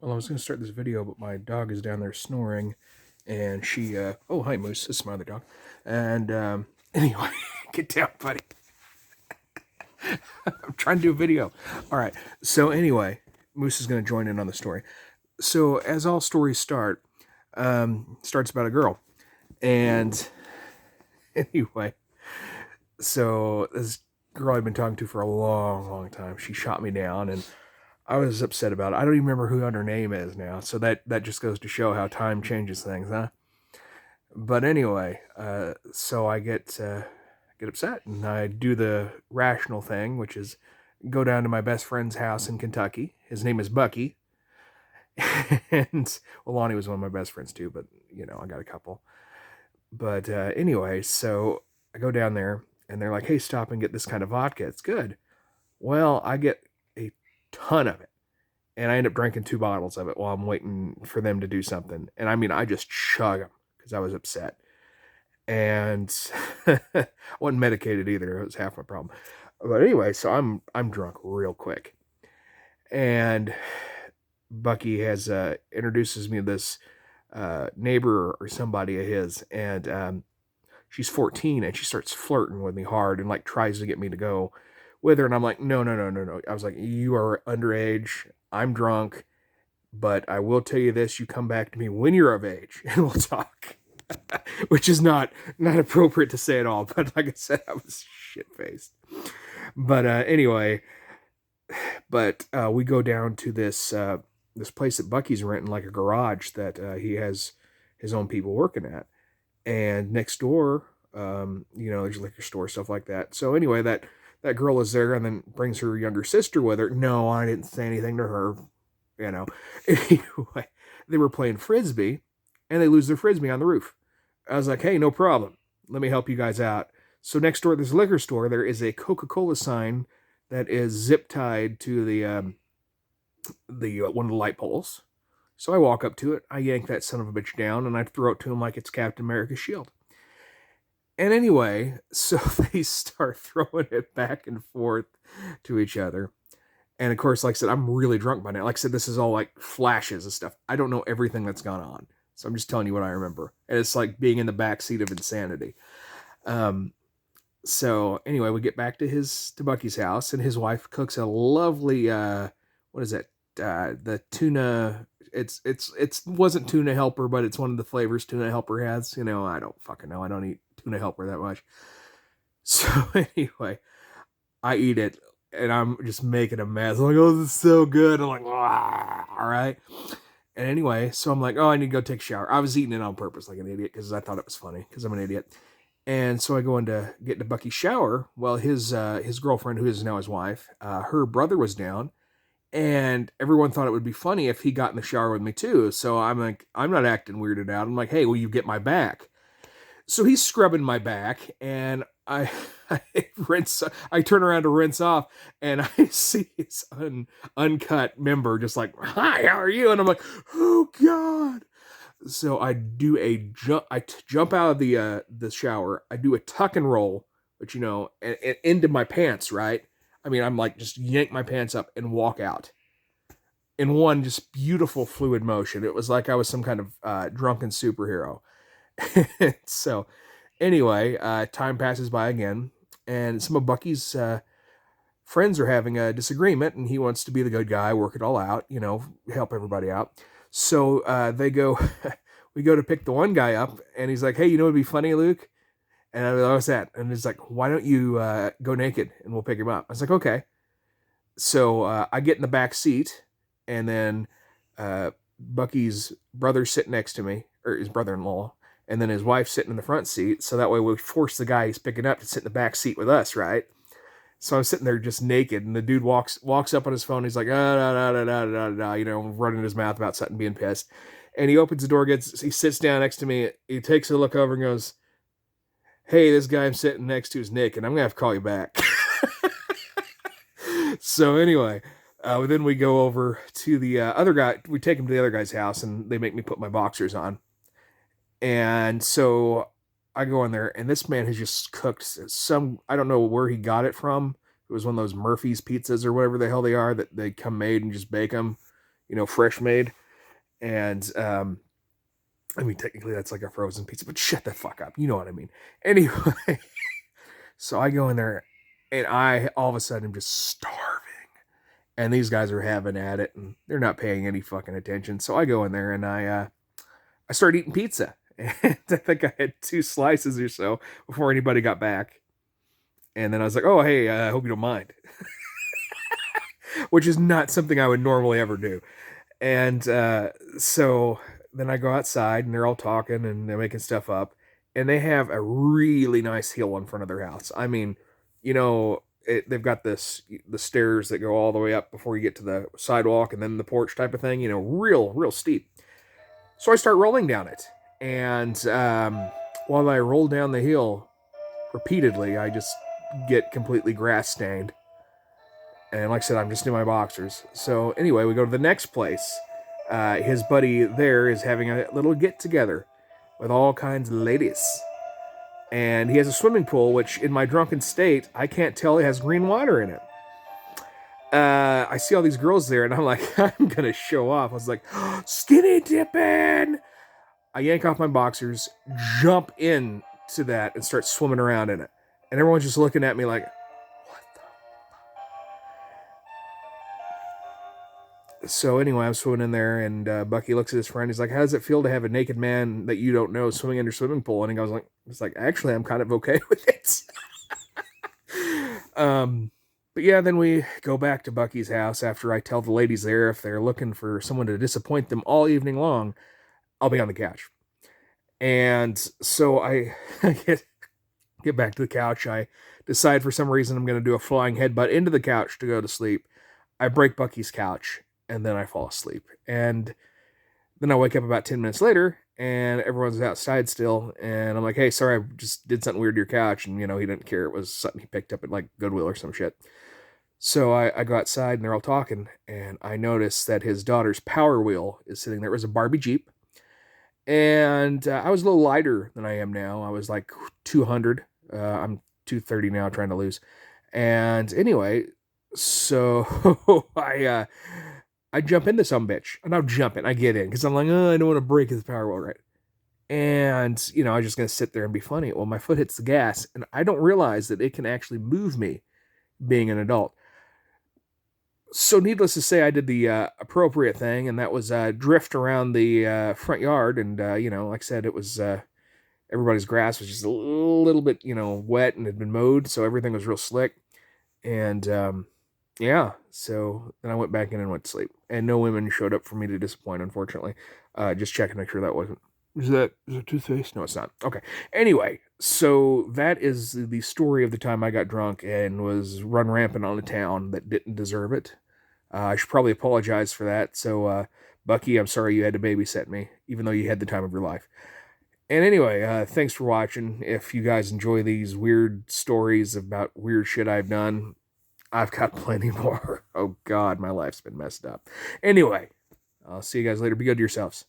Well, I was going to start this video, but my dog is down there snoring, and she, oh, hi, Moose. This is my other dog. And, anyway, get down, buddy. I'm trying to do a video. All right. So, anyway, Moose is going to join in on the story. So, as all stories start, starts about a girl. And, anyway, so this girl I've been talking to for a long, long time, she shot me down, and I was upset about it. I don't even remember who her name is now. So that just goes to show how time changes things, huh? But anyway, so I get upset, and I do the rational thing, which is go down to my best friend's house in Kentucky. His name is Bucky, and well, Lonnie was one of my best friends too. But I got a couple. But anyway, so I go down there, and they're like, "Hey, stop and get this kind of vodka. It's good." Well, I get a ton of it. And I end up drinking 2 bottles of it while I'm waiting for them to do something. And I mean, I just chug them because I was upset. And I wasn't medicated either. It was half my problem. But anyway, so I'm drunk real quick. And Bucky has introduces me to this neighbor or somebody of his, and she's 14, and she starts flirting with me hard and like tries to get me to go with her. And I'm like, no, no, no, no, no. I was like, you are underage. I'm drunk, but I will tell you this: you come back to me when you're of age, and we'll talk. Which is not appropriate to say at all. But like I said, I was shit faced. But anyway, we go down to this place that Bucky's renting, like a garage that he has his own people working at, and next door, there's a liquor store, stuff like that. So anyway, that girl is there, and then brings her younger sister with her. No, I didn't say anything to her. Anyway, they were playing frisbee, and they lose their frisbee on the roof. I was like, hey, no problem. Let me help you guys out. So next door, this liquor store, there is a Coca-Cola sign that is zip tied to the one of the light poles. So I walk up to it, I yank that son of a bitch down, and I throw it to him like it's Captain America's shield. And anyway, so they start throwing it back and forth to each other. And of course, like I said, I'm really drunk by now. Like I said, this is all like flashes and stuff. I don't know everything that's gone on. So I'm just telling you what I remember. And it's like being in the back seat of insanity. So anyway, we get back to Bucky's house, and his wife cooks a lovely what is it? The tuna. It's wasn't tuna helper, but it's one of the flavors tuna helper has. I don't fucking know. I don't eat tuna helper that much. So anyway, I eat it, and I'm just making a mess. I'm like, oh, this is so good. I'm like, all right. And anyway, so I'm like, oh, I need to go take a shower. I was eating it on purpose like an idiot because I thought it was funny because I'm an idiot. And so I go in to get into Bucky's shower. Well, his girlfriend, who is now his wife, her brother was down, and everyone thought it would be funny if he got in the shower with me too. So I'm like, I'm not acting weirded out. I'm like, hey, will you get my back? So he's scrubbing my back, and I rinse. I turn around to rinse off, and I see his uncut member, just like, "Hi, how are you?" And I'm like, "Oh God!" So I do a jump. Jump out of the shower. I do a tuck and roll, but and into my pants. Right. I mean, I'm like just yank my pants up and walk out in one just beautiful fluid motion. It was like I was some kind of drunken superhero. So anyway, time passes by again, and some of Bucky's friends are having a disagreement, and he wants to be the good guy, work it all out, help everybody out. So they go, we go to pick the one guy up, and he's like, hey, it'd be funny, Luke? And I was like, what's that? And he's like, why don't you go naked, and we'll pick him up? I was like, okay. So I get in the back seat, and then Bucky's brother sitting next to me, or his brother-in-law, and then his wife sitting in the front seat. So that way we force the guy he's picking up to sit in the back seat with us, right? So I'm sitting there just naked, and the dude walks up on his phone. He's like, running his mouth about something, being pissed. And he opens the door, he sits down next to me. He takes a look over and goes, hey, this guy I'm sitting next to is Nick, and I'm going to have to call you back. So anyway, then we go over to the other guy. We take him to the other guy's house, and they make me put my boxers on. And so I go in there, and this man has just cooked I don't know where he got it from. It was one of those Murphy's pizzas or whatever the hell they are that they come made and just bake them. fresh made. And I mean, technically that's like a frozen pizza, but shut the fuck up. You know what I mean. Anyway, so I go in there, and I all of a sudden am just starving. And these guys are having at it, and they're not paying any fucking attention. So I go in there and I start eating pizza. And I think I had 2 slices or so before anybody got back. And then I was like, "Oh, hey, I hope you don't mind," which is not something I would normally ever do. And so then I go outside, and they're all talking and they're making stuff up. And they have a really nice hill in front of their house. I mean, they've got the stairs that go all the way up before you get to the sidewalk and then the porch type of thing. Real steep. So I start rolling down it, and while I roll down the hill repeatedly, I just get completely grass stained. And like I said, I'm just in my boxers. So anyway, we go to the next place. His buddy there is having a little get together with all kinds of ladies. And he has a swimming pool, which in my drunken state, I can't tell it has green water in it. I see all these girls there, and I'm like, I'm going to show off. I was like, skinny dipping! I yank off my boxers, jump into that, and start swimming around in it. And everyone's just looking at me like, so anyway, I'm swimming in there, and Bucky looks at his friend. He's like, "How does it feel to have a naked man that you don't know swimming in your swimming pool?" And he goes like, "Actually, I'm kind of okay with it." But yeah, then we go back to Bucky's house after I tell the ladies there if they're looking for someone to disappoint them all evening long, I'll be on the couch. And so I get back to the couch. I decide for some reason I'm going to do a flying headbutt into the couch to go to sleep. I break Bucky's couch, and then I fall asleep. And then I wake up about 10 minutes later, and everyone's outside still. And I'm like, "Hey, sorry, I just did something weird to your couch." And, he didn't care. It was something he picked up at, like, Goodwill or some shit. So I go outside, and they're all talking. And I notice that his daughter's Power Wheel is sitting there. It was a Barbie Jeep. And I was a little lighter than I am now. I was like 200. I'm 230 now, trying to lose. And anyway, so I jump into some bitch. And I'm jumping. I get in because I'm like, oh, I don't want to break his Power Wheel, right? And, I'm just going to sit there and be funny. Well, my foot hits the gas, and I don't realize that it can actually move me being an adult. So needless to say, I did the appropriate thing, and that was drift around the front yard. And, like I said, it was everybody's grass was just a little bit, wet and had been mowed. So everything was real slick. And yeah, so then I went back in and went to sleep. And no women showed up for me to disappoint, unfortunately. Just checking to make sure that wasn't. Is that toothpaste? No, it's not. Okay. Anyway, so that is the story of the time I got drunk and was run rampant on a town that didn't deserve it. I should probably apologize for that. So, Bucky, I'm sorry you had to babysit me, even though you had the time of your life. And anyway, thanks for watching. If you guys enjoy these weird stories about weird shit I've done, I've got plenty more. Oh, God, my life's been messed up. Anyway, I'll see you guys later. Be good to yourselves.